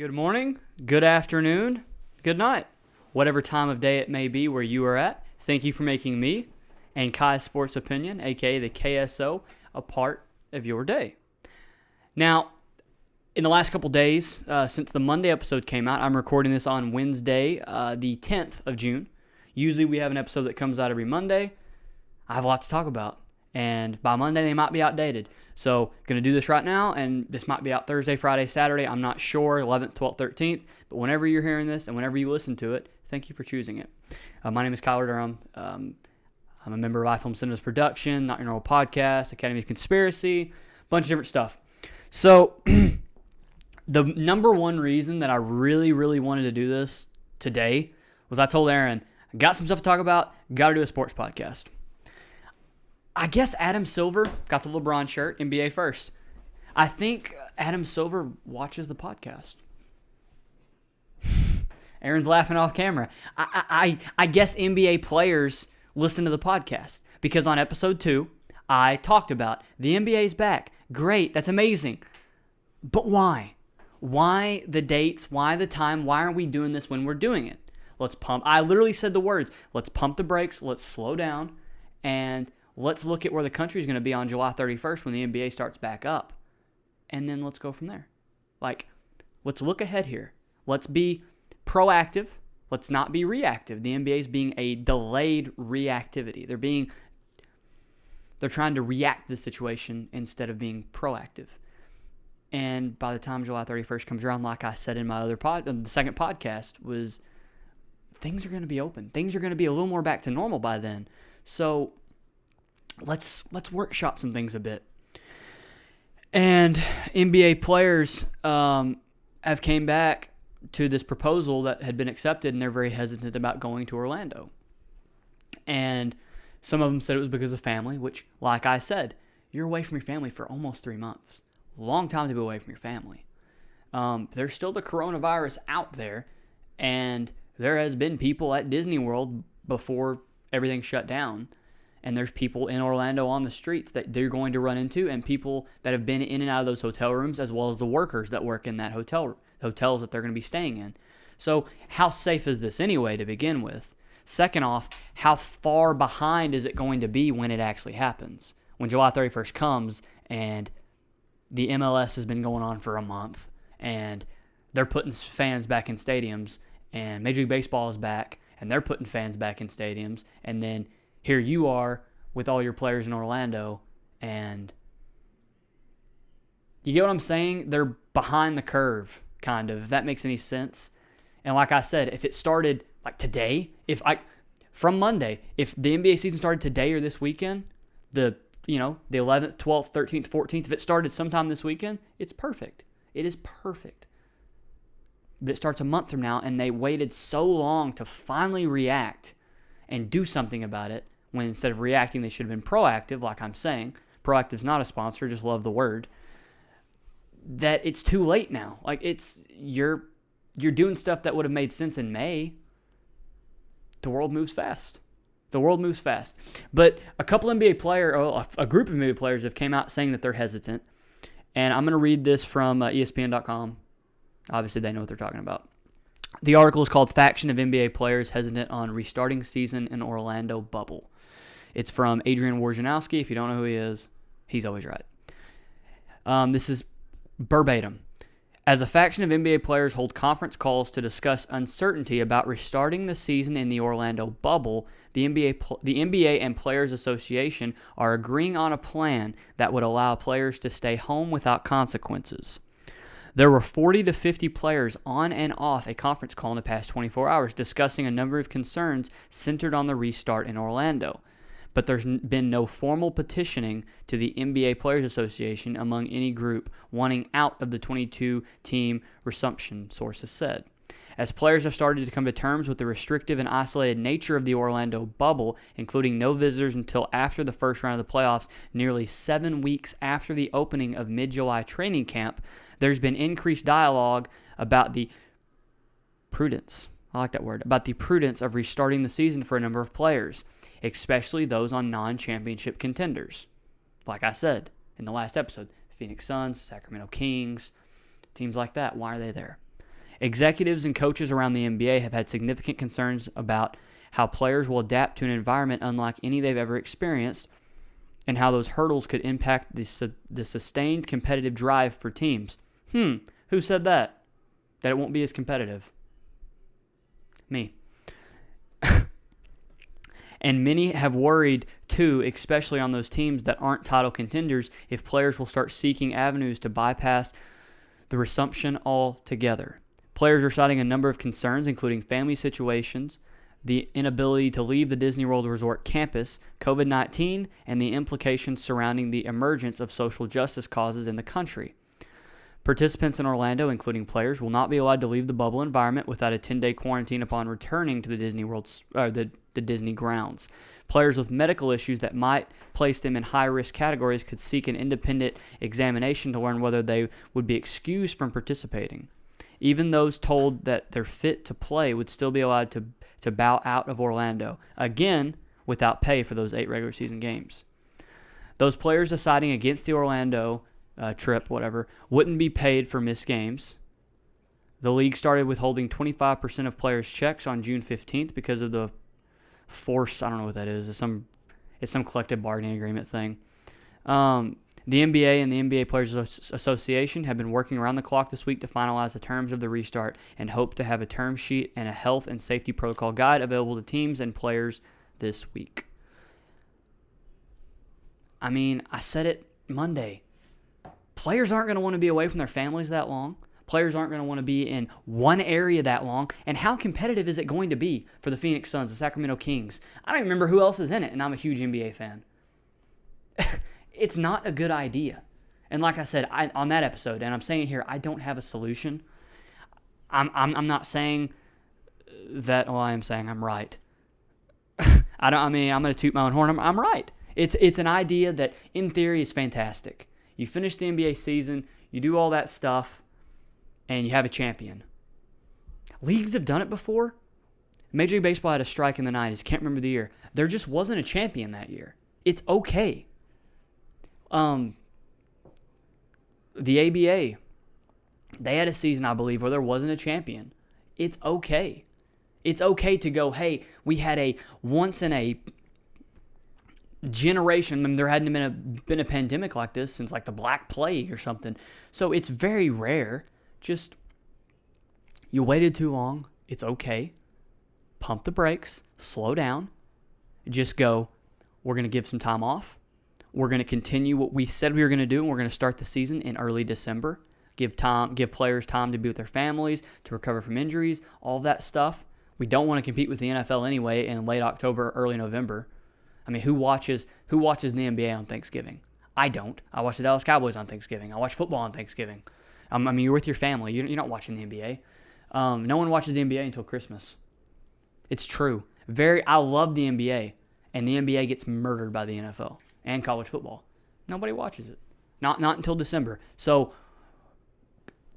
Good morning, good afternoon, good night. Whatever time of day it may be where you are at, thank you for making me and Kai's Sports Opinion, aka the KSO, a part of your day. Now, in the last couple days, since the Monday episode came out, I'm recording this on Wednesday, the 10th of June. Usually we have an episode that comes out every Monday. I have a lot to talk about, and by Monday they might be outdated. So, going to do this right now, and this might be out Thursday, Friday, Saturday. I'm not sure, 11th, 12th, 13th. But whenever you're hearing this and whenever you listen to it, thank you for choosing it. My name is Kyler Durham. I'm a member of iFilm Cinemas Production, Not Your Normal Podcast, Academy of Conspiracy, a bunch of different stuff. So, the number one reason that I really, really wanted to do this today was I told Aaron, I got some stuff to talk about, got to do a sports podcast. I guess Adam Silver got the LeBron shirt, NBA first. I think Adam Silver watches the podcast. Aaron's laughing off camera. I guess NBA players listen to the podcast because on episode 2, I talked about the NBA's back. Great, that's amazing. But why? Why the dates? Why the time? Why aren't we doing this when we're doing it? Let's pump. I literally said the words. Let's pump the brakes. Let's slow down. And let's look at where the country is going to be on July 31st when the NBA starts back up. And then let's go from there. Let's look ahead here. Let's be proactive. Let's not be reactive. The NBA is being a delayed reactivity. They're trying to react to the situation instead of being proactive. And by the time July 31st comes around, like I said in my other the second podcast, was things are going to be open. Things are going to be a little more back to normal by then. So let's workshop some things a bit. And NBA players have came back to this proposal that had been accepted, and they're very hesitant about going to Orlando. And some of them said it was because of family, which, like I said, you're away from your family for almost 3 months. Long time to be away from your family. There's still the coronavirus out there, and there has been people at Disney World before everything shut down, and there's people in Orlando on the streets that they're going to run into, and people that have been in and out of those hotel rooms, as well as the workers that work in that hotels that they're going to be staying in. So how safe is this anyway to begin with? Second off, how far behind is it going to be when it actually happens? When July 31st comes and the MLS has been going on for a month, and they're putting fans back in stadiums, and Major League Baseball is back, and they're putting fans back in stadiums, and then here you are with all your players in Orlando, and you get what I'm saying? They're behind the curve, kind of, if that makes any sense. And like I said, if it started like today, from Monday, if the NBA season started today or this weekend, the 11th, 12th, 13th, 14th, if it started sometime this weekend, it's perfect. It is perfect. But it starts a month from now, and they waited so long to finally react and do something about it, when instead of reacting, they should have been proactive, like I'm saying. Proactive's not a sponsor, just love the word. That it's too late now. You're doing stuff that would have made sense in May. The world moves fast. But a couple NBA a group of NBA players have came out saying that they're hesitant. And I'm going to read this from ESPN.com. Obviously, they know what they're talking about. The article is called Faction of NBA Players Hesitant on Restarting Season in Orlando Bubble. It's from Adrian Wojnarowski. If you don't know who he is, he's always right. This is verbatim. As a faction of NBA players hold conference calls to discuss uncertainty about restarting the season in the Orlando bubble, the NBA and Players Association are agreeing on a plan that would allow players to stay home without consequences. There were 40 to 50 players on and off a conference call in the past 24 hours discussing a number of concerns centered on the restart in Orlando. But there's been no formal petitioning to the NBA Players Association among any group wanting out of the 22-team resumption, sources said. As players have started to come to terms with the restrictive and isolated nature of the Orlando bubble, including no visitors until after the first round of the playoffs, nearly 7 weeks after the opening of mid-July training camp, there's been increased dialogue about the prudence. I like that word. About the prudence of restarting the season for a number of players, especially those on non-championship contenders. Like I said in the last episode, Phoenix Suns, Sacramento Kings, teams like that. Why are they there? Executives and coaches around the NBA have had significant concerns about how players will adapt to an environment unlike any they've ever experienced, and how those hurdles could impact the sustained competitive drive for teams. Who said that? That it won't be as competitive? Me. And many have worried, too, especially on those teams that aren't title contenders, if players will start seeking avenues to bypass the resumption altogether. Players are citing a number of concerns, including family situations, the inability to leave the Disney World Resort campus, COVID-19, and the implications surrounding the emergence of social justice causes in the country. Participants in Orlando, including players, will not be allowed to leave the bubble environment without a 10-day quarantine upon returning to the Disney World, the Disney grounds. Players with medical issues that might place them in high-risk categories could seek an independent examination to learn whether they would be excused from participating. Even those told that they're fit to play would still be allowed to bow out of Orlando, again, without pay for those 8 regular season games. Those players deciding against the Orlando trip, wouldn't be paid for missed games. The league started withholding 25% of players' checks on June 15th because of the force. I don't know what that is. It's some collective bargaining agreement thing. The NBA and the NBA Players Association have been working around the clock this week to finalize the terms of the restart and hope to have a term sheet and a health and safety protocol guide available to teams and players this week. I mean, I said it Monday. Players aren't going to want to be away from their families that long. Players aren't going to want to be in one area that long. And how competitive is it going to be for the Phoenix Suns, the Sacramento Kings? I don't even remember who else is in it, and I'm a huge NBA fan. It's not a good idea. And like I said on that episode, and I'm saying here, I don't have a solution. I'm not saying that. Well, I am saying I'm right. I'm going to toot my own horn. I'm right. It's an idea that, in theory, is fantastic. You finish the NBA season, you do all that stuff, and you have a champion. Leagues have done it before. Major League Baseball had a strike in the 90s. Can't remember the year. There just wasn't a champion that year. It's okay. The ABA, they had a season, I believe, where there wasn't a champion. It's okay. It's okay to go, hey, we had a once in a generation. I mean, there hadn't been a pandemic like this since like the Black Plague or something. So it's very rare. Just, you waited too long. It's okay. Pump the brakes. Slow down. Just go, we're going to give some time off. We're going to continue what we said we were going to do, and we're going to start the season in early December. Give players time to be with their families, to recover from injuries, all that stuff. We don't want to compete with the NFL anyway in late October, early November. I mean, who watches the NBA on Thanksgiving? I don't. I watch the Dallas Cowboys on Thanksgiving. I watch football on Thanksgiving. I mean, you're with your family. You're not watching the NBA. No one watches the NBA until Christmas. It's true. I love the NBA, and the NBA gets murdered by the NFL and college football. Nobody watches it. Not until December. So,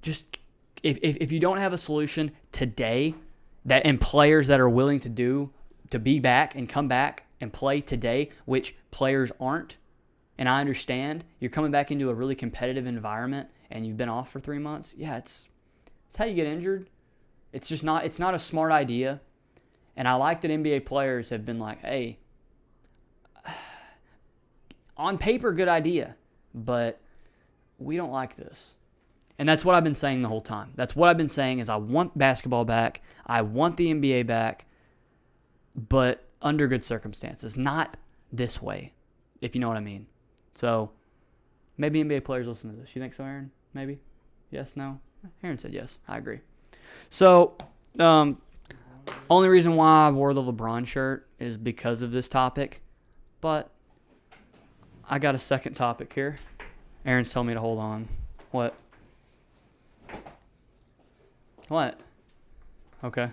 just if you don't have a solution today, and players that are willing to be back and come back and play today, which players aren't, and I understand you're coming back into a really competitive environment and you've been off for 3 months. Yeah, it's how you get injured. It's not a smart idea. And I like that NBA players have been like, hey, on paper, good idea, but we don't like this. And that's what I've been saying the whole time. That's what I've been saying is I want basketball back. I want the NBA back, but under good circumstances, not this way, if you know what I mean. So maybe NBA players listen to this. You think so, Aaron? Maybe? Yes, no? Aaron said yes. I agree. So only reason why I wore the LeBron shirt is because of this topic, but I got a second topic here. Aaron's telling me to hold on. What? What? Okay.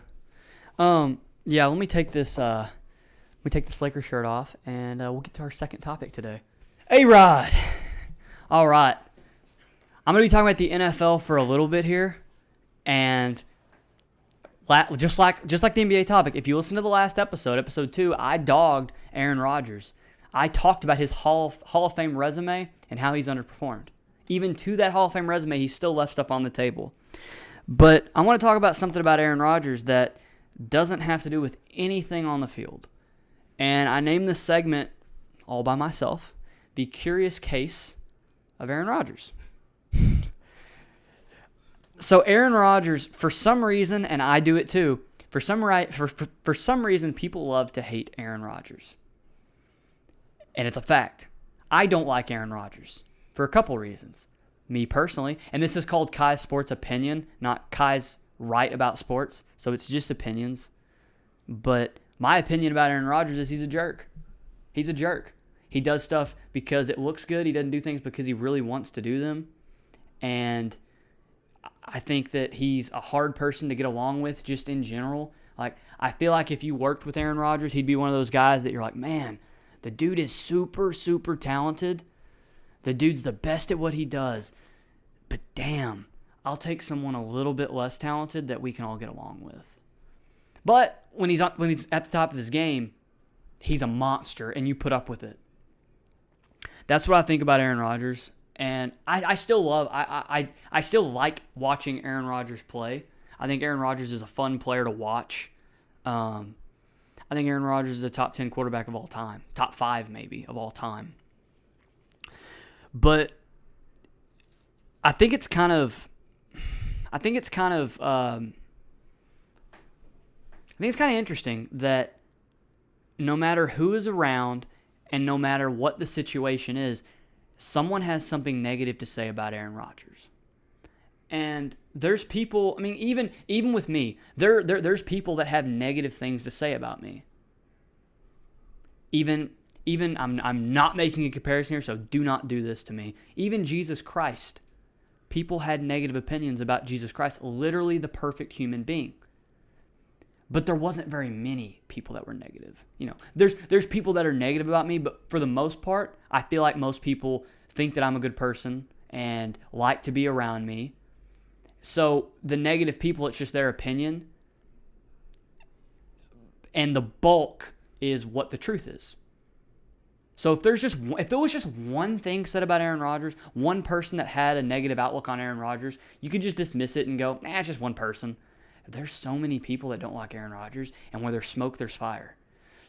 Yeah, let me take this Laker shirt off, and we'll get to our second topic today. A-Rod! All right. I'm going to be talking about the NFL for a little bit here, and just like the NBA topic, if you listen to the last episode 2, I dogged Aaron Rodgers. I talked about his Hall of Fame resume and how he's underperformed. Even to that Hall of Fame resume, he still left stuff on the table. But I want to talk about something about Aaron Rodgers that doesn't have to do with anything on the field. And I named this segment all by myself, The Curious Case of Aaron Rodgers. So Aaron Rodgers, for some reason, and I do it too, for some reason, people love to hate Aaron Rodgers. And it's a fact. I don't like Aaron Rodgers for a couple reasons. Me personally, and this is called Kai's Sports Opinion, not Kai's right about sports, so it's just opinions. But my opinion about Aaron Rodgers is he's a jerk. He's a jerk. He does stuff because it looks good. He doesn't do things because he really wants to do them. And I think that he's a hard person to get along with just in general. Like, I feel like if you worked with Aaron Rodgers, he'd be one of those guys that you're like, man, the dude is super, super talented. The dude's the best at what he does. But damn, I'll take someone a little bit less talented that we can all get along with. But when he's at the top of his game, he's a monster, and you put up with it. That's what I think about Aaron Rodgers. And I still like watching Aaron Rodgers play. I think Aaron Rodgers is a fun player to watch. I think Aaron Rodgers is a top 10 quarterback of all time. Top 5 maybe of all time. But I think it's kind of interesting that no matter who is around and no matter what the situation is, someone has something negative to say about Aaron Rodgers. And there's people, I mean, even with me, there's people that have negative things to say about me. Even I'm not making a comparison here, so do not do this to me. Even Jesus Christ, people had negative opinions about Jesus Christ, literally the perfect human being. But there wasn't very many people that were negative. You know, there's people that are negative about me, but for the most part, I feel like most people think that I'm a good person and like to be around me. So the negative people, it's just their opinion. And the bulk is what the truth is. So if there was just one thing said about Aaron Rodgers, one person that had a negative outlook on Aaron Rodgers, you could just dismiss it and go, it's just one person. There's so many people that don't like Aaron Rodgers, and where there's smoke, there's fire.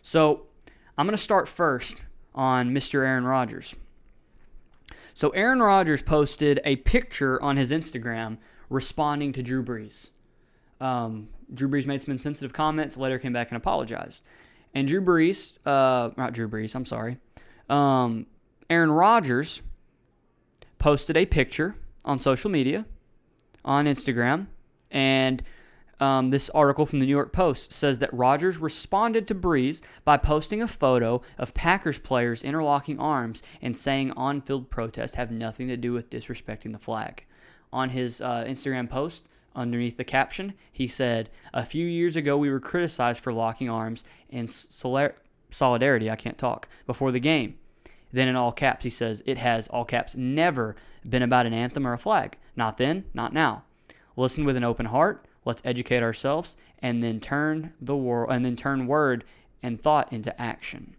So I'm going to start first on Mr. Aaron Rodgers. So Aaron Rodgers posted a picture on his Instagram responding to Drew Brees. Drew Brees made some insensitive comments, later came back and apologized. And Aaron Rodgers posted a picture on social media, on Instagram, and this article from the New York Post says that Rodgers responded to Brees by posting a photo of Packers players interlocking arms and saying on-field protests have nothing to do with disrespecting the flag. On his Instagram post, underneath the caption, he said, "A few years ago we were criticized for locking arms in solidarity, before the game." Then in all caps, he says, "It has," all caps, "never been about an anthem or a flag. Not then, not now. Listen with an open heart. Let's educate ourselves and then turn word and thought into action."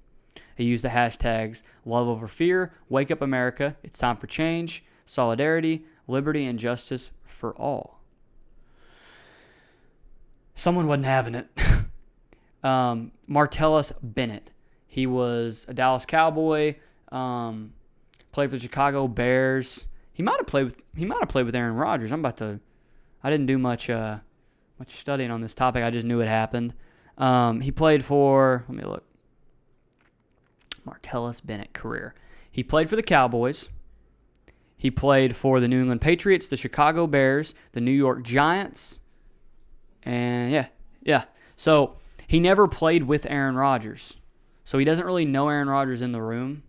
He used the hashtags love over fear, wake up America, it's time for change, solidarity, liberty, and justice for all. Someone wasn't having it. Martellus Bennett. He was a Dallas Cowboy, played for the Chicago Bears. He might have played with Aaron Rodgers. I didn't do much studying on this topic. I just knew it happened. He played for, let me look, Martellus Bennett career. He played for the Cowboys. He played for the New England Patriots, the Chicago Bears, the New York Giants, and yeah. So he never played with Aaron Rodgers. So he doesn't really know Aaron Rodgers in the room,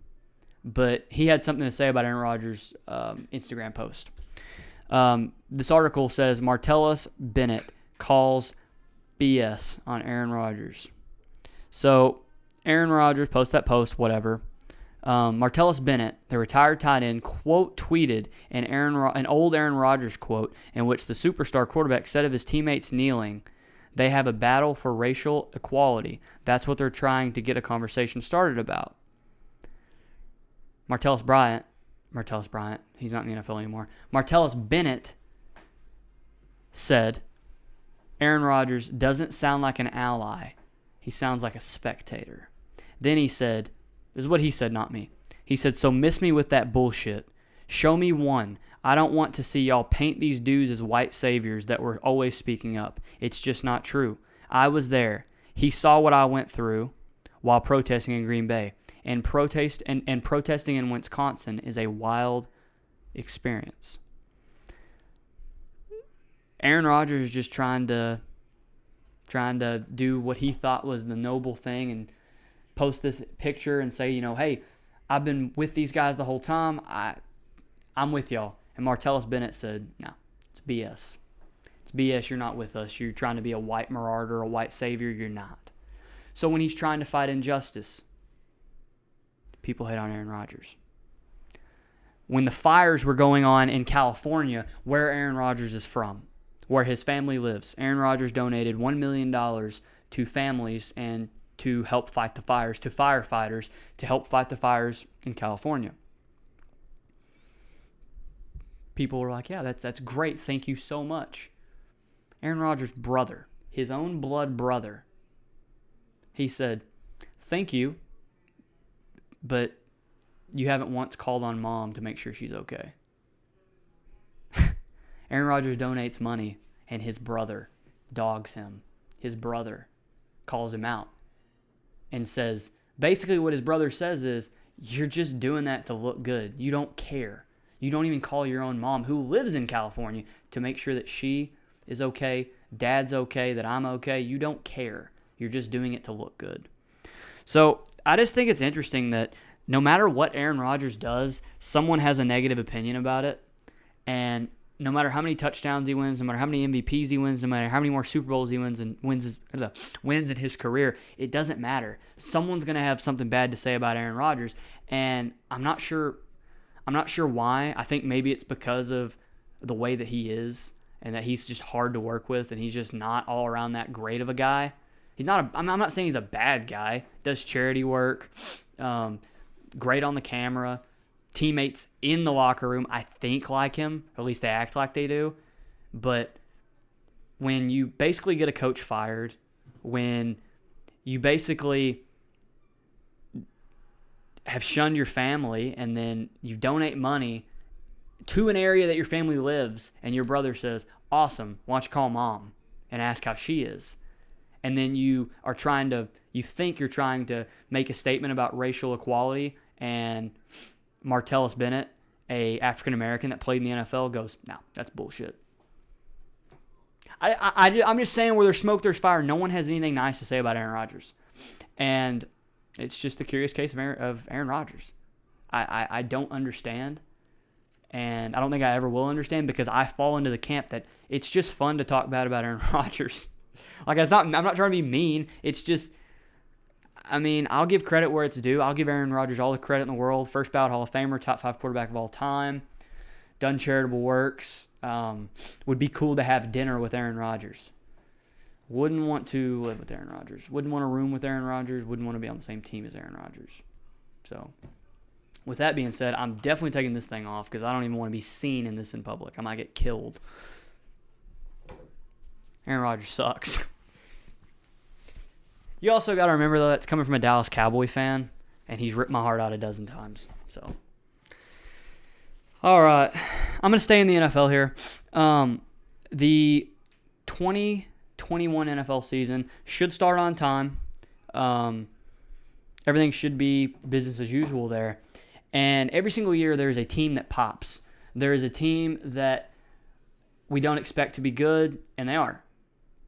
but he had something to say about Aaron Rodgers' Instagram post. This article says Martellus Bennett calls BS on Aaron Rodgers. So Aaron Rodgers posts that post, whatever. Martellus Bennett, the retired tight end, quote tweeted an old Aaron Rodgers quote in which the superstar quarterback said of his teammates kneeling, "They have a battle for racial equality. That's what they're trying to get a conversation started about." Martellus Bryant, he's not in the NFL anymore. Martellus Bennett said, Aaron Rodgers doesn't sound like an ally. He sounds like a spectator. Then he said, this is what he said, not me. He said, so miss me with that bullshit. Show me one. I don't want to see y'all paint these dudes as white saviors that were always speaking up. It's just not true. I was there. He saw what I went through while protesting in Green Bay. And protesting in Wisconsin is a wild experience. Aaron Rodgers is just trying to do what he thought was the noble thing and post this picture and say, hey, I've been with these guys the whole time. I'm with y'all. And Martellus Bennett said, no, it's BS. It's BS. You're not with us. You're trying to be a white marauder, a white savior. You're not. So when he's trying to fight injustice, people hate on Aaron Rodgers. When the fires were going on in California, where Aaron Rodgers is from, where his family lives, Aaron Rodgers donated $1 million to families and to help fight the fires, to firefighters, to help fight the fires in California. People were like, yeah, that's great. Thank you so much. Aaron Rodgers' brother, his own blood brother, he said, thank you, but you haven't once called on mom to make sure she's okay. Aaron Rodgers donates money, and his brother dogs him. His brother calls him out and says, basically what his brother says is, you're just doing that to look good. You don't care. You don't even call your own mom, who lives in California, to make sure that she is okay, dad's okay, that I'm okay. You don't care. You're just doing it to look good. So I just think it's interesting that no matter what Aaron Rodgers does, someone has a negative opinion about it. And no matter how many touchdowns he wins, no matter how many MVPs he wins, no matter how many more Super Bowls he wins and wins in his career, it doesn't matter. Someone's going to have something bad to say about Aaron Rodgers, and I'm not sure why. I think maybe it's because of the way that he is and that he's just hard to work with and he's just not all around that great of a guy. I'm not saying he's a bad guy. Does charity work, great on the camera. Teammates in the locker room, I think, like him. Or at least they act like they do. But when you basically get a coach fired, when you basically have shunned your family and then you donate money to an area that your family lives and your brother says, awesome, why don't you call mom and ask how she is? And then you think you're trying to make a statement about racial equality, and Martellus Bennett, a African-American that played in the NFL, goes, no, that's bullshit. I'm just saying, where there's smoke, there's fire. No one has anything nice to say about Aaron Rodgers. And it's just the curious case of Aaron Rodgers. I don't understand, and I don't think I ever will understand, because I fall into the camp that it's just fun to talk bad about Aaron Rodgers. Like, I'm not trying to be mean. It's just, I'll give credit where it's due. I'll give Aaron Rodgers all the credit in the world. First ballot Hall of Famer, top 5 quarterback of all time. Done charitable works. Would be cool to have dinner with Aaron Rodgers. Wouldn't want to live with Aaron Rodgers. Wouldn't want a room with Aaron Rodgers. Wouldn't want to be on the same team as Aaron Rodgers. So, with that being said, I'm definitely taking this thing off because I don't even want to be seen in this in public. I might get killed. Aaron Rodgers sucks. You also got to remember, though, that's coming from a Dallas Cowboy fan, and he's ripped my heart out a dozen times. So, all right. I'm going to stay in the NFL here. The 2021 NFL season should start on time. Everything should be business as usual there. And every single year, there is a team that pops. There is a team that we don't expect to be good, and they are.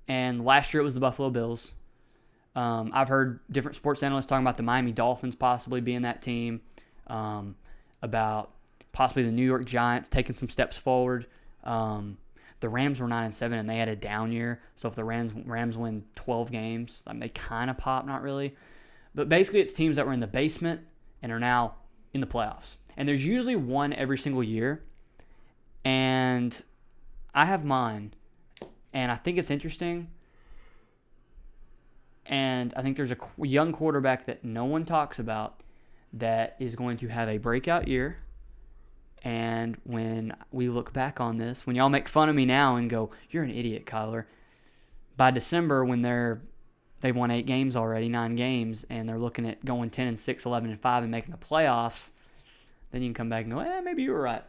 And last year, it was the Buffalo Bills. I've heard different sports analysts talking about the Miami Dolphins possibly being that team, about possibly the New York Giants taking some steps forward. The Rams were 9-7, and they had a down year. So if the Rams win 12 games, they kind of pop, not really. But basically, it's teams that were in the basement and are now in the playoffs. And there's usually one every single year. And I have mine, and I think it's interesting. And I think there's a young quarterback that no one talks about that is going to have a breakout year And when we look back on this, when y'all make fun of me now and go, you're an idiot, Kyler, by December when they've won 8 games already, 9 games, and they're looking at going 10-6, 11-5 and making the playoffs, then you can come back and go, maybe you were right.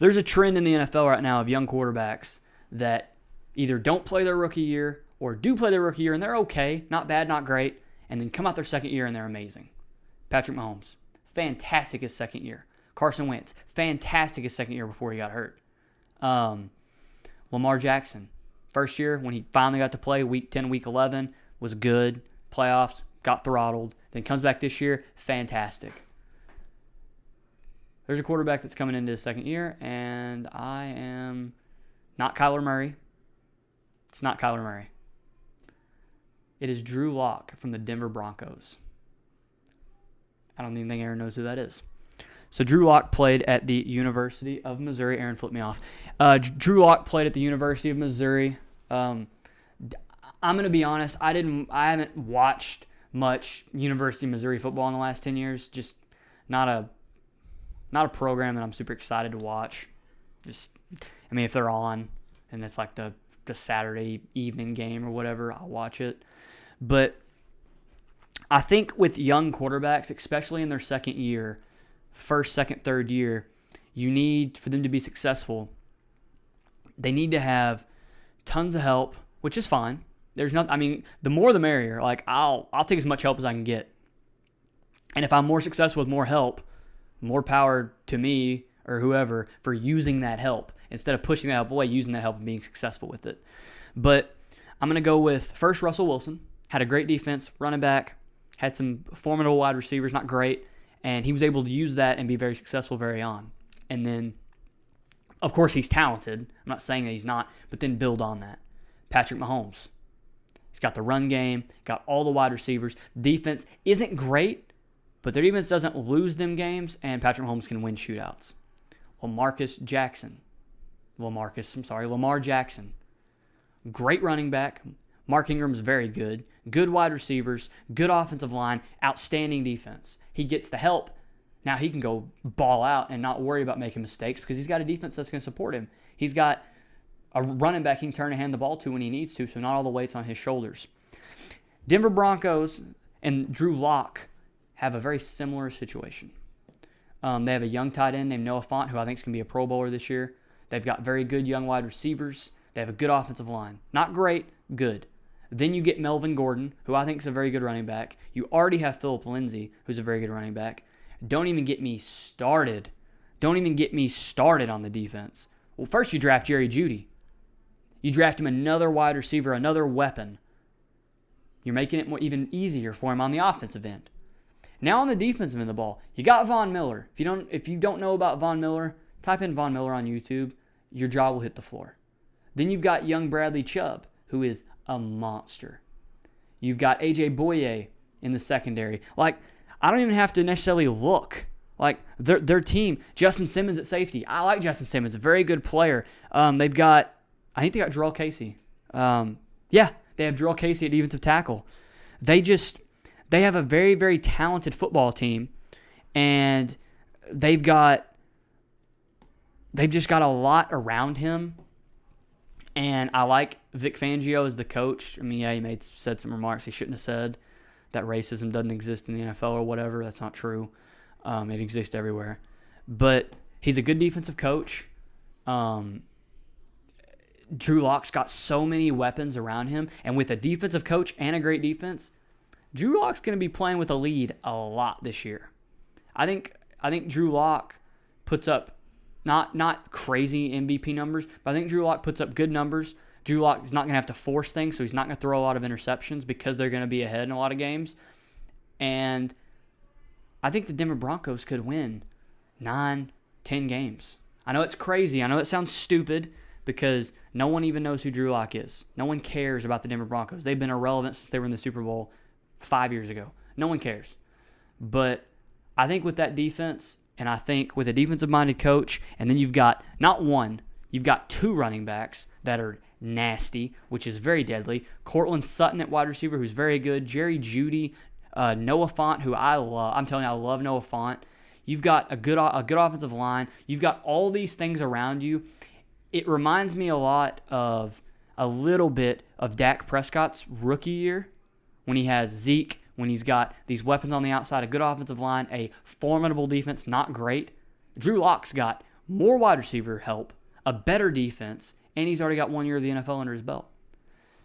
There's a trend in the NFL right now of young quarterbacks that either don't play their rookie year or do play their rookie year and they're okay, not bad, not great, and then come out their second year and they're amazing. Patrick Mahomes, fantastic his second year. Carson Wentz, fantastic his second year before he got hurt. Lamar Jackson, first year when he finally got to play, week 10, week 11, was good. Playoffs, got throttled. Then comes back this year, fantastic. There's a quarterback that's coming into his second year, and I am not Kyler Murray. It's not Kyler Murray. It is Drew Lock from the Denver Broncos. I don't even think Aaron knows who that is. So Drew Lock played at the University of Missouri. Aaron flipped me off. Drew Lock played at the University of Missouri. I'm going to be honest. I haven't watched much University of Missouri football in the last 10 years. Just not a program that I'm super excited to watch. If they're on and it's like the Saturday evening game or whatever, I'll watch it. But I think with young quarterbacks, especially in their second year, first, second, third year, you need, for them to be successful, they need to have tons of help, which is fine. There's nothing, the more the merrier. Like, I'll take as much help as I can get. And if I'm more successful with more help, more power to me or whoever for using that help instead of pushing that help away, using that help and being successful with it. But I'm going to go with first Russell Wilson. Had a great defense, running back, had some formidable wide receivers, not great, and he was able to use that and be very successful very on. And then, of course, he's talented. I'm not saying that he's not, but then build on that. Patrick Mahomes. He's got the run game, got all the wide receivers. Defense isn't great, but their defense doesn't lose them games, and Patrick Mahomes can win shootouts. Lamar Jackson. Great running back. Mark Ingram's very good. Good wide receivers. Good offensive line. Outstanding defense. He gets the help. Now he can go ball out and not worry about making mistakes because he's got a defense that's going to support him. He's got a running back he can turn and hand the ball to when he needs to, so not all the weight's on his shoulders. Denver Broncos and Drew Lock have a very similar situation. They have a young tight end named Noah Fant, who I think is going to be a Pro Bowler this year. They've got very good young wide receivers. They have a good offensive line. Not great, good. Then you get Melvin Gordon, who I think is a very good running back. You already have Phillip Lindsay, who's a very good running back. Don't even get me started. On the defense. Well, first you draft Jerry Jeudy. You draft him another wide receiver, another weapon. You're making it even easier for him on the offensive end. Now on the defensive end of the ball, you got Von Miller. If you don't know about Von Miller, type in Von Miller on YouTube. Your jaw will hit the floor. Then you've got young Bradley Chubb, who is a monster. You've got A.J. Boye in the secondary. Like, I don't even have to necessarily look. Like, their team, Justin Simmons at safety. I like Justin Simmons, a very good player. I think they got Jarrell Casey. They have Jarrell Casey at defensive tackle. They have a very, very talented football team, and they've just got a lot around him. And I like Vic Fangio as the coach. He said some remarks he shouldn't have said, that racism doesn't exist in the NFL or whatever. That's not true. It exists everywhere. But he's a good defensive coach. Drew Lock's got so many weapons around him. And with a defensive coach and a great defense, Drew Lock's going to be playing with a lead a lot this year. I think Drew Lock puts up not crazy MVP numbers, but I think Drew Lock puts up good numbers. Drew Lock is not going to have to force things, so he's not going to throw a lot of interceptions because they're going to be ahead in a lot of games. And I think the Denver Broncos could win 9, 10 games. I know it's crazy. I know it sounds stupid because no one even knows who Drew Lock is. No one cares about the Denver Broncos. They've been irrelevant since they were in the Super Bowl 5 years ago. No one cares. But I think with that defense, and I think with a defensive-minded coach, and then you've got not one, you've got 2 running backs that are nasty, which is very deadly. Cortland Sutton at wide receiver, who's very good. Jerry Jeudy, Noah Fant, who I love. I'm telling you, I love Noah Fant. You've got a good offensive line. You've got all these things around you. It reminds me a little bit of Dak Prescott's rookie year when he has Zeke, when he's got these weapons on the outside, a good offensive line, a formidable defense, not great. Drew Lock's got more wide receiver help, a better defense, and he's already got 1 year of the NFL under his belt.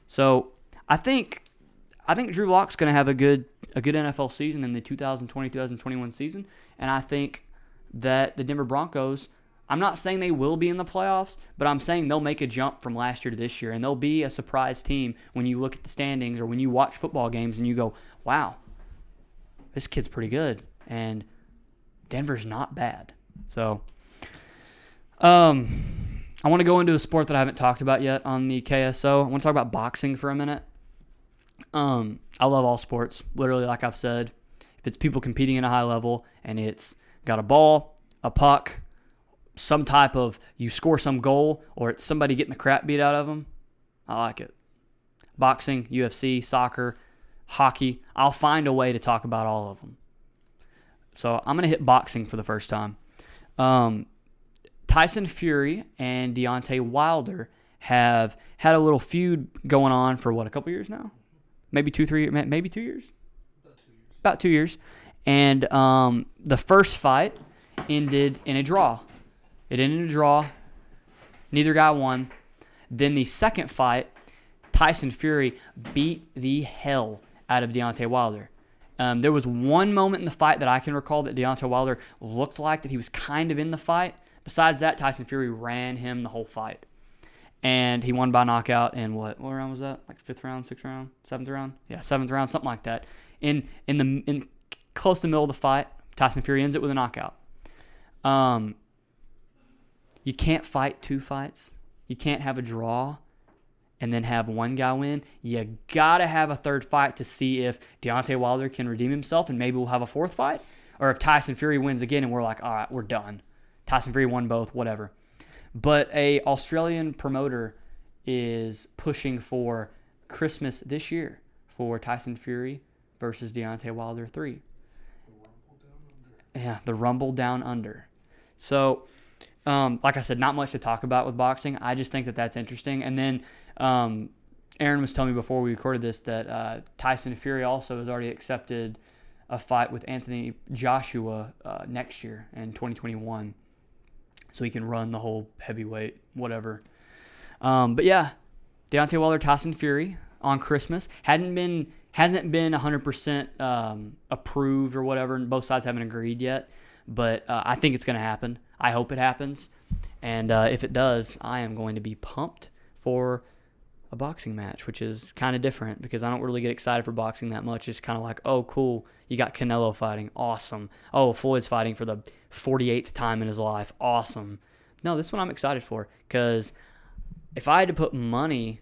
So I think Drew Lock's going to have a good NFL season in the 2020-2021 season, and I think that the Denver Broncos, I'm not saying they will be in the playoffs, but I'm saying they'll make a jump from last year to this year, and they'll be a surprise team when you look at the standings or when you watch football games and you go, wow, this kid's pretty good, and Denver's not bad. So I want to go into a sport that I haven't talked about yet on the KSO. I want to talk about boxing for a minute. I love all sports, literally, like I've said. If it's people competing at a high level and it's got a ball, a puck, some type of you score some goal, or it's somebody getting the crap beat out of them, I like it. Boxing, UFC, soccer, hockey, I'll find a way to talk about all of them. So I'm going to hit boxing for the first time. Tyson Fury and Deontay Wilder have had a little feud going on for, a couple years now? Maybe 2 years? About 2 years. And the first fight ended in a draw. It ended in a draw. Neither guy won. Then the second fight, Tyson Fury beat the hell out of Deontay Wilder. There was one moment in the fight that I can recall that Deontay Wilder looked like that he was kind of in the fight. Besides that, Tyson Fury ran him the whole fight. And he won by knockout in what round was that? Like 5th round, 6th round, 7th round? Yeah, 7th round, something like that. In close to the middle of the fight, Tyson Fury ends it with a knockout. You can't fight 2 fights. You can't have a draw and then have one guy win. You got to have a third fight to see if Deontay Wilder can redeem himself and maybe we'll have a 4th fight. Or if Tyson Fury wins again and we're like, all right, we're done. Tyson Fury won both, whatever. But a Australian promoter is pushing for Christmas this year for Tyson Fury versus Deontay Wilder 3. Yeah, the Rumble Down Under. So, like I said, not much to talk about with boxing. I just think that that's interesting. And then Aaron was telling me before we recorded this that Tyson Fury also has already accepted a fight with Anthony Joshua next year in 2021. So he can run the whole heavyweight, whatever. But yeah, Deontay Wilder, Tyson Fury on Christmas hasn't been 100% approved or whatever, and both sides haven't agreed yet. But I think it's going to happen. I hope it happens, and if it does, I am going to be pumped for a boxing match, which is kind of different because I don't really get excited for boxing that much. It's kind of like, oh, cool, you got Canelo fighting, awesome. Oh, Floyd's fighting for the 48th time in his life, awesome. No, this one I'm excited for because if I had to put money,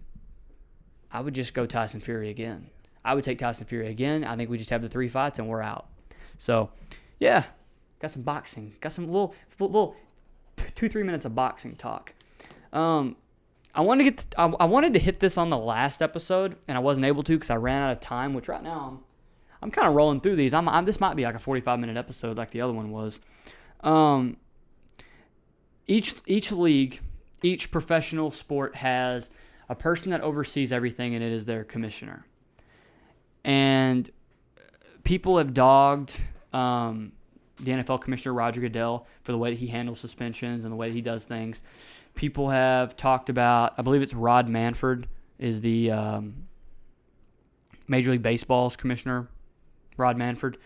I would just go Tyson Fury again. I would take Tyson Fury again. I think we just have the 3 fights and we're out. So, yeah, got some boxing, got some little 2-3 minutes of boxing talk. I wanted to hit this on the last episode, and I wasn't able to because I ran out of time. Which right now I'm kind of rolling through these. This might be like a 45-minute episode, like the other one was. Each league, each professional sport has a person that oversees everything, and it is their commissioner. And people have dogged the NFL commissioner Roger Goodell for the way that he handles suspensions and the way that he does things. People have talked about, I believe it's Rod Manfred is the Major League Baseball's commissioner, Rod Manfred.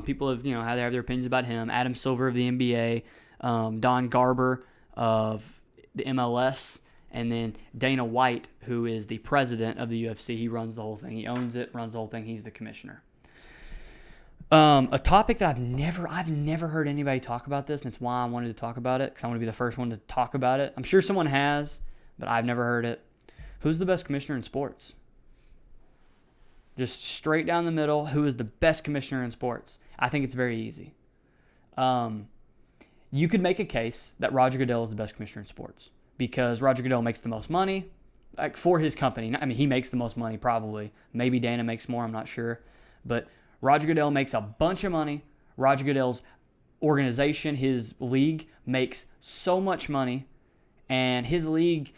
People have, had their opinions about him. Adam Silver of the NBA, Don Garber of the MLS, and then Dana White, who is the president of the UFC. He runs the whole thing. He owns it, runs the whole thing. He's the commissioner. A topic that I've never heard anybody talk about this, and it's why I wanted to talk about it, because I want to be the first one to talk about it. I'm sure someone has, but I've never heard it. Who's the best commissioner in sports? Just straight down the middle, who is the best commissioner in sports? I think it's very easy. You could make a case that Roger Goodell is the best commissioner in sports because Roger Goodell makes the most money, like for his company. I mean, he makes the most money probably. Maybe Dana makes more, I'm not sure. But Roger Goodell makes a bunch of money. Roger Goodell's organization, his league makes so much money, and his league,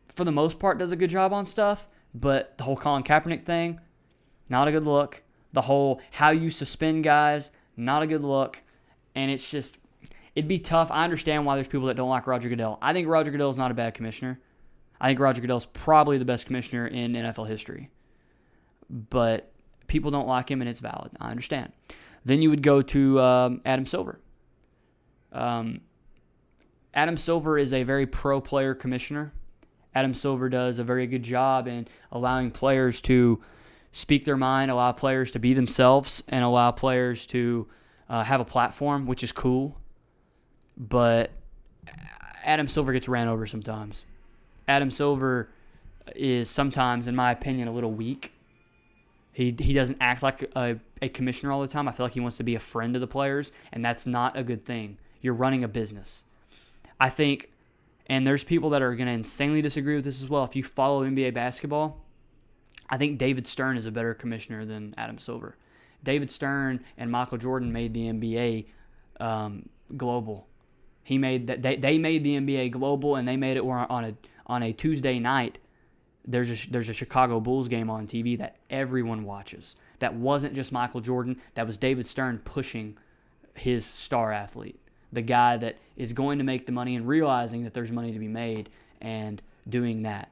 for the most part, does a good job on stuff, but the whole Colin Kaepernick thing, not a good look. The whole how you suspend guys, not a good look. And it's just, it'd be tough. I understand why there's people that don't like Roger Goodell. I think Roger Goodell is not a bad commissioner. I think Roger Goodell is probably the best commissioner in NFL history. But people don't like him, and it's valid. I understand. Then you would go to Adam Silver. Adam Silver is a very pro-player commissioner. Adam Silver does a very good job in allowing players to speak their mind, allow players to be themselves, and allow players to have a platform, which is cool. But Adam Silver gets ran over sometimes. Adam Silver is sometimes, in my opinion, a little weak. He doesn't act like a commissioner all the time. I feel like he wants to be a friend to the players, and that's not a good thing. You're running a business. I think, and there's people that are going to insanely disagree with this as well. If you follow NBA basketball, I think David Stern is a better commissioner than Adam Silver. David Stern and Michael Jordan made the NBA global. They made the NBA global, and they made it on a Tuesday night. There's a Chicago Bulls game on TV that everyone watches. That wasn't just Michael Jordan. That was David Stern pushing his star athlete, the guy that is going to make the money and realizing that there's money to be made and doing that,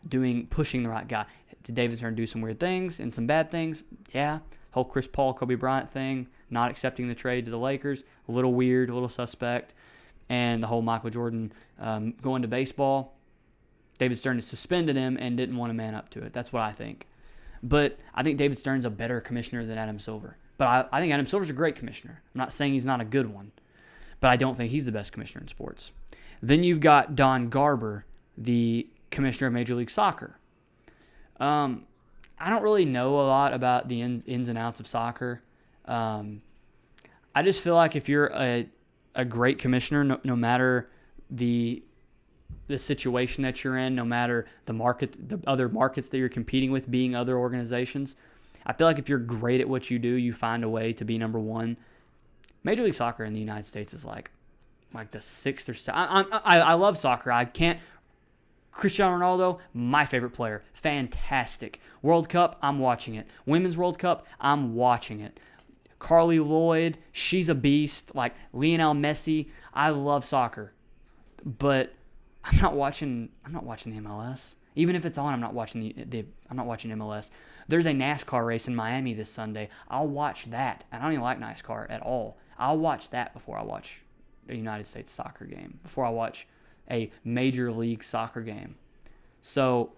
pushing the right guy. Did David Stern do some weird things and some bad things? Yeah. Whole Chris Paul, Kobe Bryant thing, not accepting the trade to the Lakers, a little weird, a little suspect. And the whole Michael Jordan going to baseball, David Stern suspended him and didn't want to man up to it. That's what I think. But I think David Stern's a better commissioner than Adam Silver. But I think Adam Silver's a great commissioner. I'm not saying he's not a good one, but I don't think he's the best commissioner in sports. Then you've got Don Garber, the commissioner of Major League Soccer. I don't really know a lot about the ins and outs of soccer. I just feel like if you're a great commissioner, no matter the situation that you're in, no matter the other markets that you're competing with, being other organizations, I feel like if you're great at what you do, you find a way to be number one. Major League Soccer in the United States is like the sixth or seventh. I love soccer. I can't. Cristiano Ronaldo, my favorite player. Fantastic. World Cup, I'm watching it. Women's World Cup, I'm watching it. Carly Lloyd, she's a beast. Like Lionel Messi, I love soccer. But I'm not watching the MLS. Even if it's on, I'm not watching I'm not watching MLS. There's a NASCAR race in Miami this Sunday. I'll watch that. I don't even like NASCAR at all. I'll watch that before I watch a United States soccer game, before I watch a Major League Soccer game. So,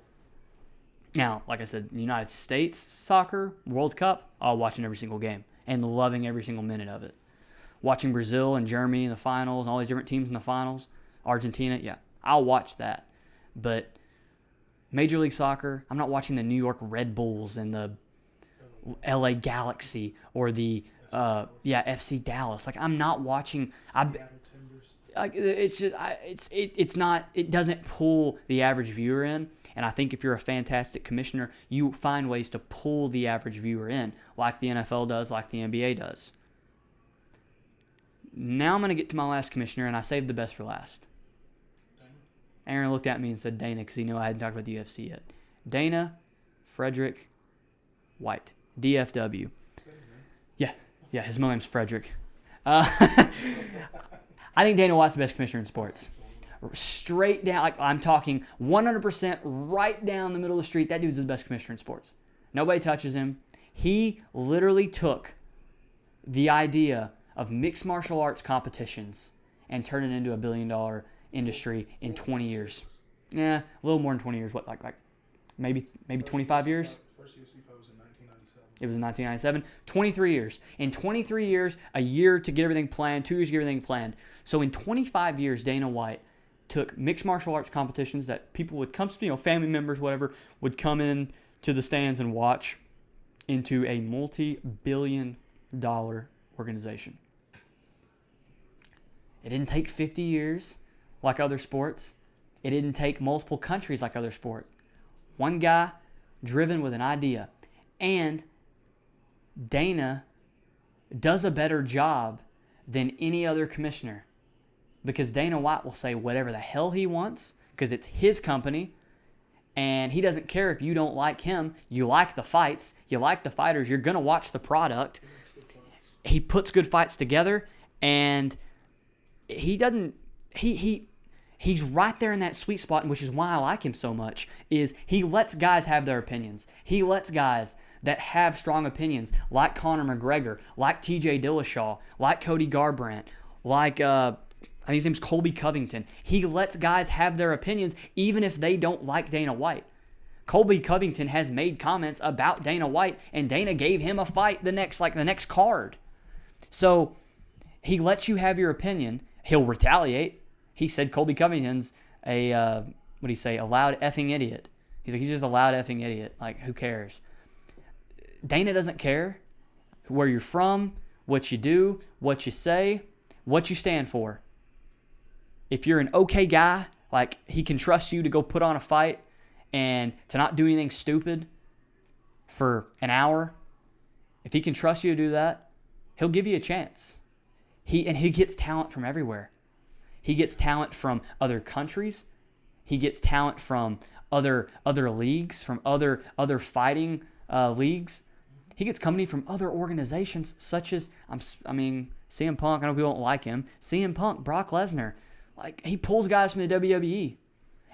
now, like I said, United States soccer, World Cup, I'll watch every single game and loving every single minute of it. Watching Brazil and Germany in the finals, and all these different teams in the finals, Argentina, yeah, I'll watch that. But Major League Soccer, I'm not watching the New York Red Bulls and the LA Galaxy or the FC Dallas. Like I'm not watching. It doesn't pull the average viewer in. And I think if you're a fantastic commissioner, you find ways to pull the average viewer in, like the NFL does, like the NBA does. Now I'm going to get to my last commissioner, and I saved the best for last. Aaron looked at me and said Dana because he knew I hadn't talked about the UFC yet. Dana Frederick White, DFW. Yeah, his middle name's Frederick. I think Dana White's the best commissioner in sports. Straight down, like I'm talking 100% right down the middle of the street. That dude's the best commissioner in sports. Nobody touches him. He literally took the idea of mixed martial arts competitions and turned it into $1 billion industry in 20 years. Yeah, a little more than 20 years. What, like maybe 25 years? First UFC fight was in 1997. It was in 1997. 23 years. In 23 years, a year to get everything planned, 2 years to get everything planned. So in 25 years, Dana White took mixed martial arts competitions that people would come, family members, whatever, would come in to the stands and watch into a multi-billion-dollar organization. It didn't take 50 years like other sports. It didn't take multiple countries like other sports. One guy driven with an idea. And Dana does a better job than any other commissioner. Because Dana White will say whatever the hell he wants because it's his company. And he doesn't care if you don't like him. You like the fights. You like the fighters. You're going to watch the product. He puts good fights together. And he doesn't... He's right there in that sweet spot, which is why I like him so much, is he lets guys have their opinions. He lets guys that have strong opinions, like Conor McGregor, like TJ Dillashaw, like Cody Garbrandt, like... I think his name's Colby Covington. He lets guys have their opinions even if they don't like Dana White. Colby Covington has made comments about Dana White, and Dana gave him a fight the next card. So he lets you have your opinion. He'll retaliate. He said Colby Covington's a loud effing idiot. He's just a loud effing idiot. Like, who cares? Dana doesn't care where you're from, what you do, what you say, what you stand for. If you're an okay guy, like he can trust you to go put on a fight and to not do anything stupid for an hour, if he can trust you to do that, he'll give you a chance. He gets talent from everywhere. He gets talent from other countries. He gets talent from other leagues, from other fighting leagues. He gets company from other organizations such as CM Punk. I know people don't like him. CM Punk, Brock Lesnar. Like, he pulls guys from the WWE.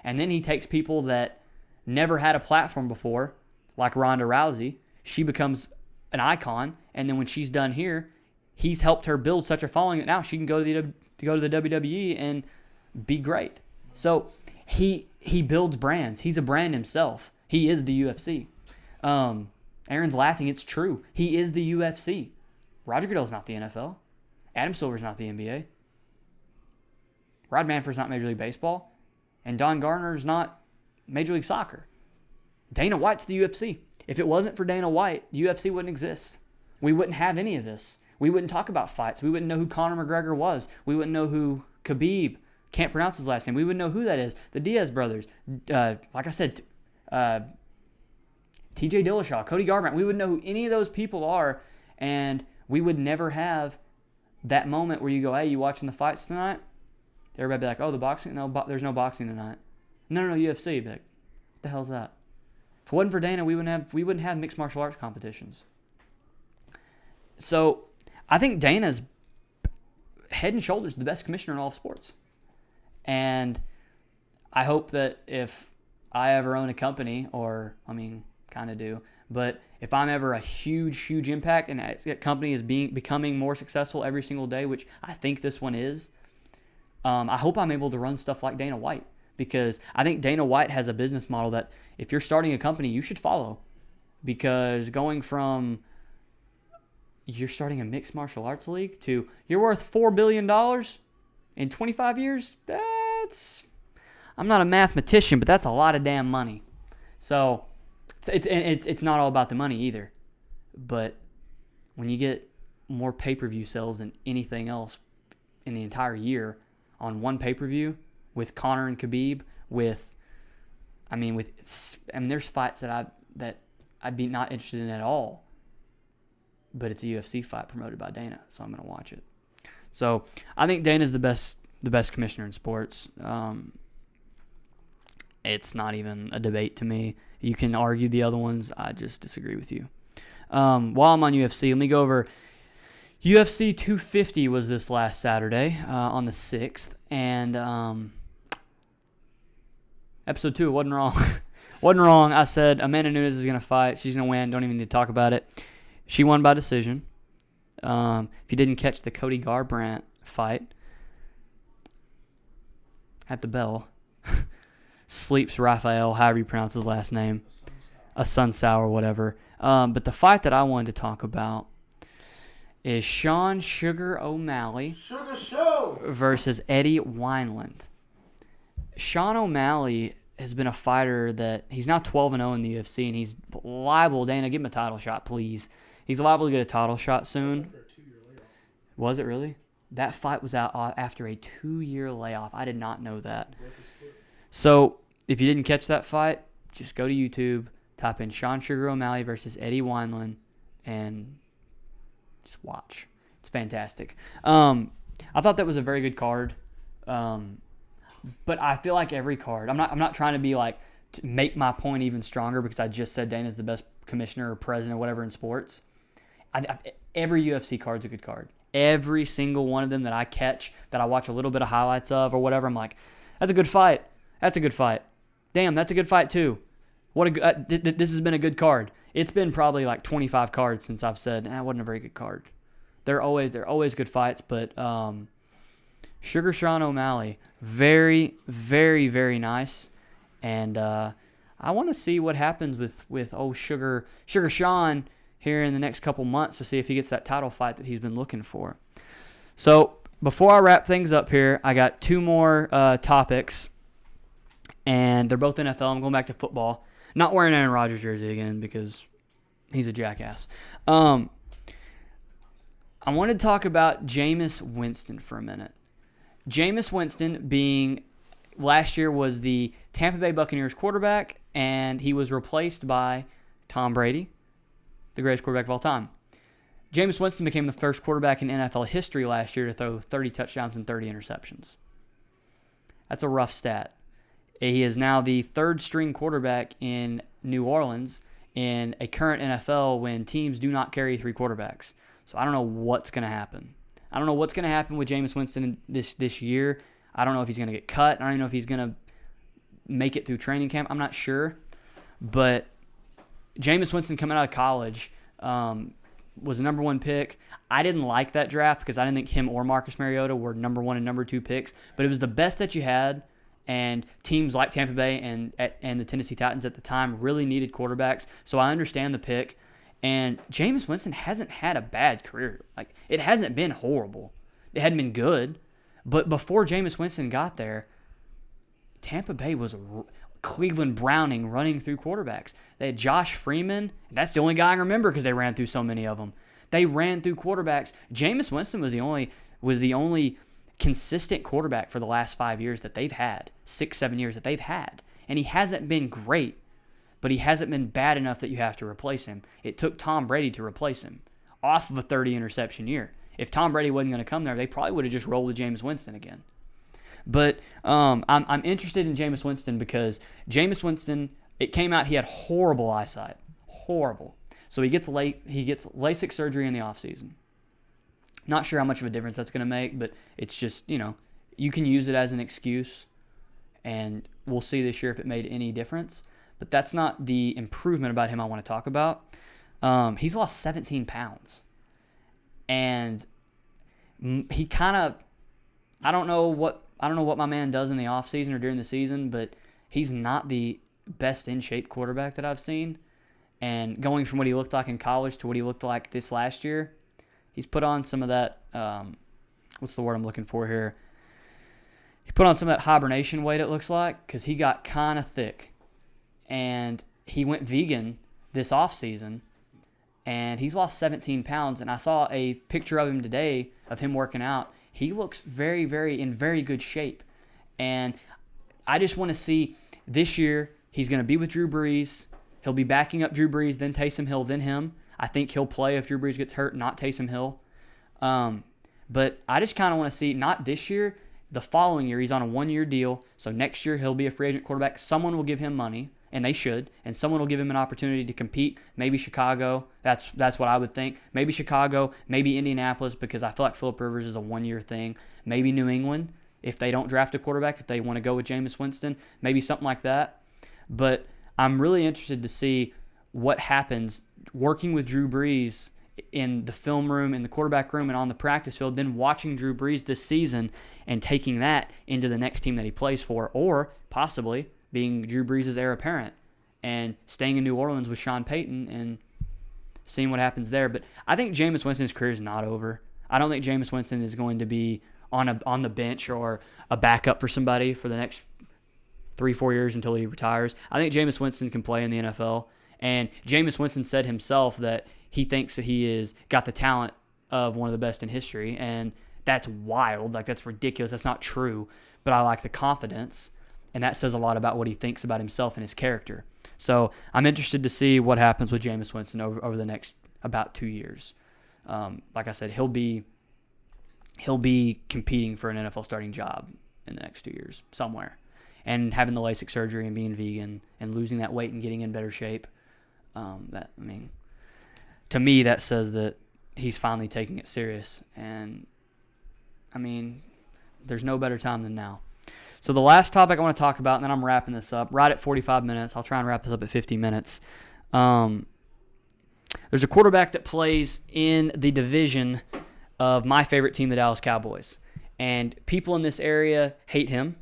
And then he takes people that never had a platform before, like Ronda Rousey. She becomes an icon. And then when she's done here, he's helped her build such a following that now she can go to the WWE and be great. So he builds brands. He's a brand himself. He is the UFC. Aaron's laughing. It's true. He is the UFC. Roger Goodell's not the NFL. Adam Silver's not the NBA. Rod Manfred's not Major League Baseball, and Don Garner's not Major League Soccer. Dana White's the UFC. If it wasn't for Dana White, the UFC wouldn't exist. We wouldn't have any of this. We wouldn't talk about fights. We wouldn't know who Conor McGregor was. We wouldn't know who Khabib, can't pronounce his last name. We wouldn't know who that is. The Diaz brothers. Like I said, TJ Dillashaw, Cody Garbrandt. We wouldn't know who any of those people are, and we would never have that moment where you go, hey, you watching the fights tonight? Everybody be like, oh, the boxing? No, there's no boxing tonight. No, UFC. Be like, what the hell's that? If it wasn't for Dana, we wouldn't have mixed martial arts competitions. So I think Dana's head and shoulders the best commissioner in all of sports. And I hope that if I ever own a company, kind of do, but if I'm ever a huge impact and that company is becoming more successful every single day, which I think this one is, I hope I'm able to run stuff like Dana White, because I think Dana White has a business model that if you're starting a company, you should follow. Because going from you're starting a mixed martial arts league to you're worth $4 billion in 25 years, I'm not a mathematician, but that's a lot of damn money. So it's not all about the money either. But when you get more pay-per-view sales than anything else in the entire year, on one pay-per-view with Conor and Khabib, there's fights that I'd be not interested in at all, but it's a UFC fight promoted by Dana, so I'm going to watch it. So I think Dana's the best commissioner in sports. It's not even a debate to me. You can argue the other ones. I just disagree with you. While I'm on UFC, let me go over UFC 250 was this last Saturday on the 6th, and episode 2 wasn't wrong. Wasn't wrong. I said Amanda Nunes is going to fight. She's going to win. Don't even need to talk about it. She won by decision. If you didn't catch the Cody Garbrandt fight at the bell, Sleeps Raphael, however you pronounce his last name, Asunsao or whatever. But the fight that I wanted to talk about is Sean Sugar O'Malley Suga Show versus Eddie Wineland. Sean O'Malley has been a fighter that he's now 12-0 in the UFC, and he's liable. Dana, give him a title shot, please. He's liable to get a title shot soon. Was it really? That fight was out after a 2-year layoff. I did not know that. So if you didn't catch that fight, just go to YouTube, type in Sean Sugar O'Malley versus Eddie Wineland, and just watch. It's fantastic. I thought that was a very good card. But I feel like every card, I'm not trying to be like, to make my point even stronger because I just said Dana's the best commissioner or president or whatever in sports. Every UFC card's a good card. Every single one of them that I catch, that I watch a little bit of highlights of or whatever, I'm like, that's a good fight. That's a good fight. Damn, that's a good fight too. What a good, this has been a good card. It's been probably like 25 cards since I've said, it wasn't a very good card. They're always good fights, but Suga Sean O'Malley, very, very, very nice. And I want to see what happens with old Sugar Sean here in the next couple months to see if he gets that title fight that he's been looking for. So before I wrap things up here, I got two more topics, and they're both NFL. I'm going back to football. Not wearing Aaron Rodgers jersey again because he's a jackass. I want to talk about Jameis Winston for a minute. Jameis Winston being last year was the Tampa Bay Buccaneers quarterback, and he was replaced by Tom Brady, the greatest quarterback of all time. Jameis Winston became the first quarterback in NFL history last year to throw 30 touchdowns and 30 interceptions. That's a rough stat. He is now the third-string quarterback in New Orleans in a current NFL when teams do not carry three quarterbacks. So I don't know what's going to happen. I don't know what's going to happen with Jameis Winston this year. I don't know if he's going to get cut. I don't even know if he's going to make it through training camp. I'm not sure. But Jameis Winston coming out of college was the number one pick. I didn't like that draft because I didn't think him or Marcus Mariota were number one and number two picks. But it was the best that you had, and teams like Tampa Bay and the Tennessee Titans at the time really needed quarterbacks. So I understand the pick. And Jameis Winston hasn't had a bad career. Like, it hasn't been horrible. It hadn't been good. But before Jameis Winston got there, Tampa Bay was Cleveland Browning running through quarterbacks. They had Josh Freeman. That's the only guy I remember because they ran through so many of them. They ran through quarterbacks. Jameis Winston was the only consistent quarterback for the last 5 years that they've had, 6-7 years that they've had. And he hasn't been great, but he hasn't been bad enough that you have to replace him. It took Tom Brady to replace him off of a 30-interception year. If Tom Brady wasn't going to come there, they probably would have just rolled with Jameis Winston again. But I'm interested in Jameis Winston because Jameis Winston, it came out he had horrible eyesight. Horrible. So he gets LASIK surgery in the offseason. Not sure how much of a difference that's going to make, but it's just, you can use it as an excuse, and we'll see this year if it made any difference. But that's not the improvement about him I want to talk about. He's lost 17 pounds. And he kind of, I don't know what my man does in the offseason or during the season, but he's not the best in shape quarterback that I've seen. And going from what he looked like in college to what he looked like this last year, he's put on some of that, what's the word I'm looking for here? He put on some of that hibernation weight, it looks like, because he got kind of thick. And he went vegan this offseason, and he's lost 17 pounds. And I saw a picture of him today of him working out. He looks very, very in very good shape. And I just want to see this year he's going to be with Drew Brees. He'll be backing up Drew Brees, then Taysom Hill, then him. I think he'll play if Drew Brees gets hurt, not Taysom Hill. But I just kind of want to see, not this year, the following year. He's on a one-year deal. So next year he'll be a free agent quarterback. Someone will give him money, and they should. And someone will give him an opportunity to compete. Maybe Chicago. That's what I would think. Maybe Chicago. Maybe Indianapolis, because I feel like Phillip Rivers is a one-year thing. Maybe New England, if they don't draft a quarterback, if they want to go with Jameis Winston. Maybe something like that. But I'm really interested to see what happens working with Drew Brees in the film room, in the quarterback room, and on the practice field, then watching Drew Brees this season and taking that into the next team that he plays for, or possibly being Drew Brees' heir apparent and staying in New Orleans with Sean Payton and seeing what happens there. But I think Jameis Winston's career is not over. I don't think Jameis Winston is going to be on the bench or a backup for somebody for the next 3-4 years until he retires. I think Jameis Winston can play in the NFL. And Jameis Winston said himself that he thinks that he is got the talent of one of the best in history. And that's wild. Like, that's ridiculous. That's not true. But I like the confidence. And that says a lot about what he thinks about himself and his character. So I'm interested to see what happens with Jameis Winston over the next about 2 years. Like I said, he'll be he'll be competing for an NFL starting job in the next 2 years somewhere. And having the LASIK surgery and being vegan and losing that weight and getting in better shape, to me, that says that he's finally taking it serious. And, there's no better time than now. So the last topic I want to talk about, and then I'm wrapping this up, right at 45 minutes. I'll try and wrap this up at 50 minutes. There's a quarterback that plays in the division of my favorite team, the Dallas Cowboys. And people in this area hate him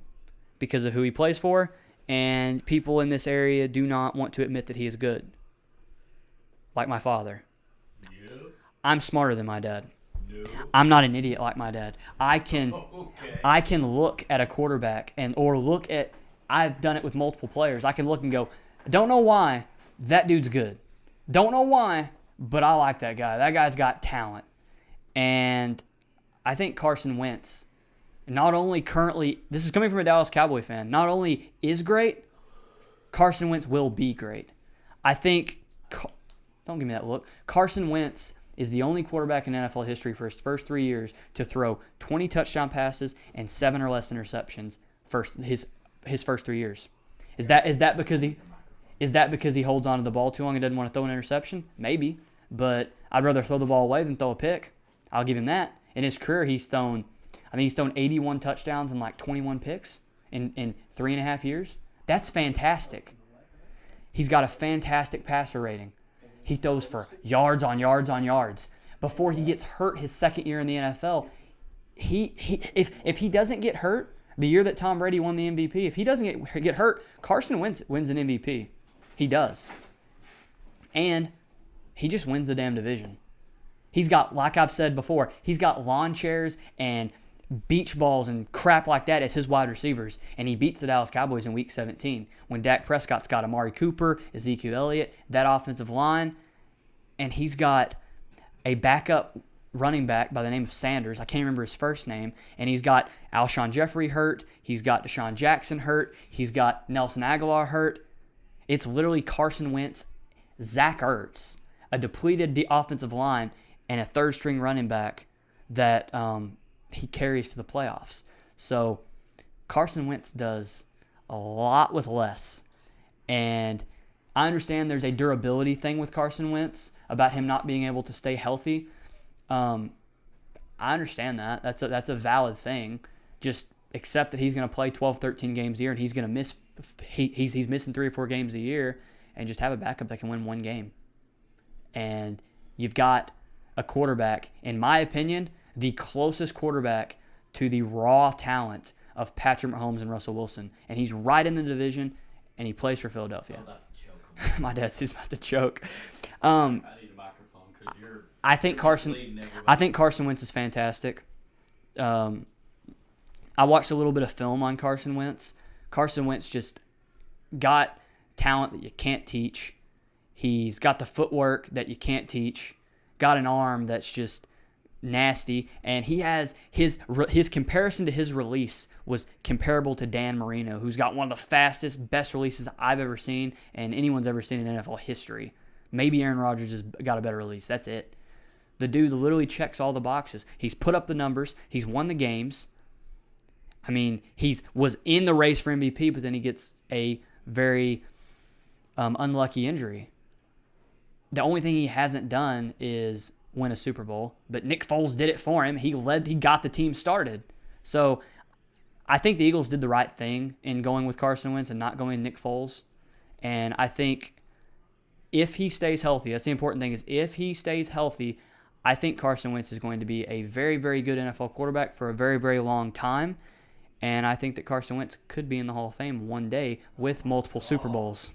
because of who he plays for, and people in this area do not want to admit that he is good. Like my father. Yep. I'm smarter than my dad. No. I'm not an idiot like my dad. I can look at a quarterback I've done it with multiple players. I can look and go, don't know why, that dude's good. Don't know why, but I like that guy. That guy's got talent. And I think Carson Wentz, not only currently, this is coming from a Dallas Cowboy fan, not only is great, Carson Wentz will be great. I think, don't give me that look, Carson Wentz is the only quarterback in NFL history for his first 3 years to throw 20 touchdown passes and 7 or less interceptions his first 3 years. Is that because he holds on to the ball too long and doesn't want to throw an interception? Maybe, but I'd rather throw the ball away than throw a pick. I'll give him that. In his career, he's thrown 81 touchdowns and like 21 picks in 3.5 years. That's fantastic. He's got a fantastic passer rating. He throws for yards on yards on yards. Before he gets hurt his second year in the NFL, if he doesn't get hurt, the year that Tom Brady won the MVP, if he doesn't get hurt, Carson Wentz wins an MVP. He does. And he just wins the damn division. He's got, like I've said before, he's got lawn chairs and beach balls and crap like that as his wide receivers, and he beats the Dallas Cowboys in Week 17 when Dak Prescott's got Amari Cooper, Ezekiel Elliott, that offensive line, and he's got a backup running back by the name of Sanders. I can't remember his first name, and he's got Alshon Jeffrey hurt. He's got Deshaun Jackson hurt. He's got Nelson Aguilar hurt. It's literally Carson Wentz, Zach Ertz, a depleted offensive line, and a third-string running back that he carries to the playoffs. So Carson Wentz does a lot with less. And I understand there's a durability thing with Carson Wentz about him not being able to stay healthy. I understand that. That's a valid thing. Just accept that he's going to play 12, 13 games a year, and he's going to miss. He's missing 3 or 4 games a year, and just have a backup that can win one game. And you've got a quarterback, in my opinion, the closest quarterback to the raw talent of Patrick Mahomes and Russell Wilson, and he's right in the division, and he plays for Philadelphia. My dad's just about to choke. I need a microphone because I think Carson Wentz is fantastic. I watched a little bit of film on Carson Wentz. Carson Wentz just got talent that you can't teach. He's got the footwork that you can't teach. Got an arm that's just nasty, and he has his comparison to his release was comparable to Dan Marino, who's got one of the fastest, best releases I've ever seen and anyone's ever seen in NFL history. Maybe Aaron Rodgers has got a better release. That's it. The dude literally checks all the boxes. He's put up the numbers. He's won the games. I mean, was in the race for MVP, but then he gets a very unlucky injury. The only thing he hasn't done is win a Super Bowl, but Nick Foles did it for him. He got the team started. So I think the Eagles did the right thing in going with Carson Wentz and not going with Nick Foles. And I think if he stays healthy, that's the important thing, is if he stays healthy, I think Carson Wentz is going to be a very, very good NFL quarterback for a very, very long time. And I think that Carson Wentz could be in the Hall of Fame one day with multiple Super Bowls.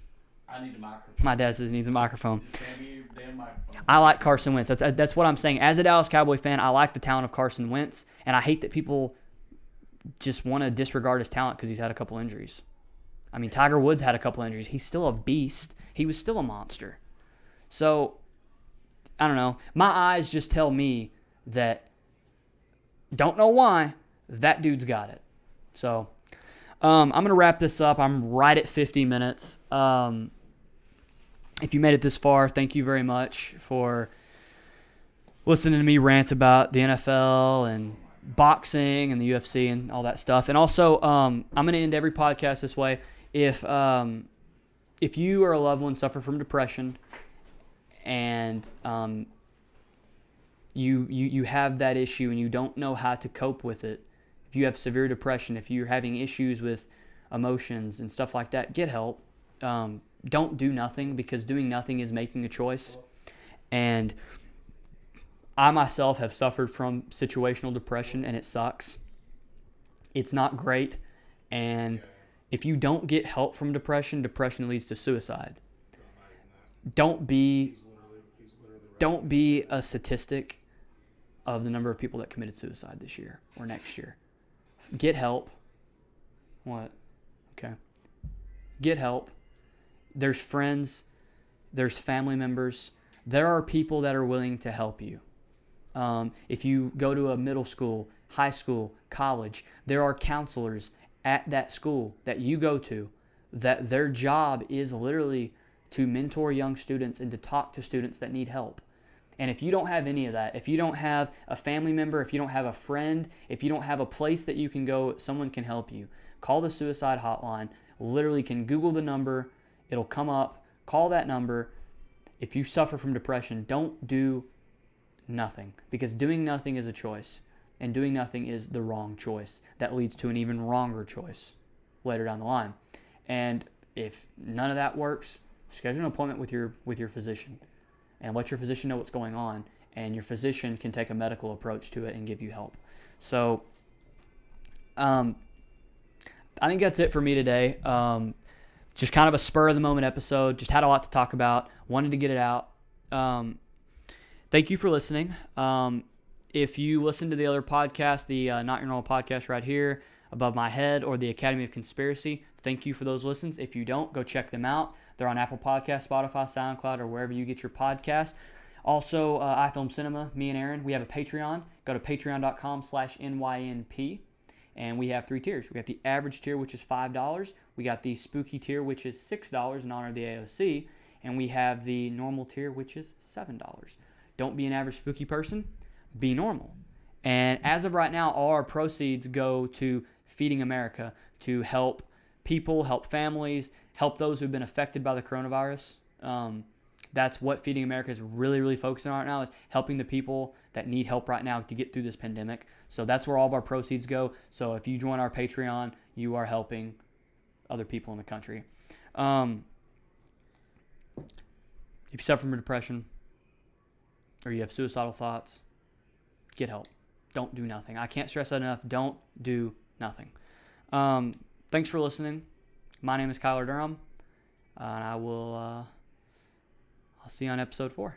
I need a microphone. My dad says he needs a microphone. Hand me your damn microphone. I like Carson Wentz. That's what I'm saying. As a Dallas Cowboy fan, I like the talent of Carson Wentz, and I hate that people just want to disregard his talent because he's had a couple injuries. I mean, Tiger Woods had a couple injuries. He's still a beast. He was still a monster. So, I don't know. My eyes just tell me that, don't know why, that dude's got it. So, I'm going to wrap this up. I'm right at 50 minutes. If you made it this far, thank you very much for listening to me rant about the NFL and boxing and the UFC and all that stuff. And also, I'm going to end every podcast this way. If you or a loved one suffer from depression and you have that issue and you don't know how to cope with it, if you have severe depression, if you're having issues with emotions and stuff like that, get help. Don't do nothing, because doing nothing is making a choice. And I myself have suffered from situational depression, and it sucks. It's not great. And if you don't get help from depression, depression leads to suicide. Don't be a statistic of the number of people that committed suicide this year or next year. Get help. What? Okay. Get help. There's friends. There's family members. There are people that are willing to help you. If you go to a middle school, high school, college, there are counselors at that school that you go to that their job is literally to mentor young students and to talk to students that need help. And if you don't have any of that, if you don't have a family member, if you don't have a friend, if you don't have a place that you can go, someone can help you. Call the suicide hotline. Literally can Google the number. It'll come up. Call that number. If you suffer from depression, don't do nothing, because doing nothing is a choice, and doing nothing is the wrong choice. That leads to an even wronger choice later down the line. And if none of that works, schedule an appointment with your physician and let your physician know what's going on, and your physician can take a medical approach to it and give you help. So I think that's it for me today. Just kind of a spur of the moment episode. Just had a lot to talk about. Wanted to get it out. Thank you for listening. If you listen to the other podcast, the Not Your Normal podcast right here above my head, or the Academy of Conspiracy, thank you for those listens. If you don't, go check them out. They're on Apple Podcasts, Spotify, SoundCloud, or wherever you get your podcast. Also, iFilm Cinema, me and Aaron, we have a Patreon. Go to patreon.com/NYNP. And we have 3 tiers. We got the average tier, which is $5. We got the spooky tier, which is $6 in honor of the AOC. And we have the normal tier, which is $7. Don't be an average spooky person. Be normal. And as of right now, all our proceeds go to Feeding America, to help people, help families, help those who've been affected by the coronavirus. That's what Feeding America is really, really focusing on right now, is helping the people that need help right now to get through this pandemic. So that's where all of our proceeds go. So if you join our Patreon, you are helping other people in the country. If you suffer from depression or you have suicidal thoughts, get help. Don't do nothing. I can't stress that enough. Don't do nothing. Thanks for listening. My name is Kyler Durham, and I'll see you on episode 4.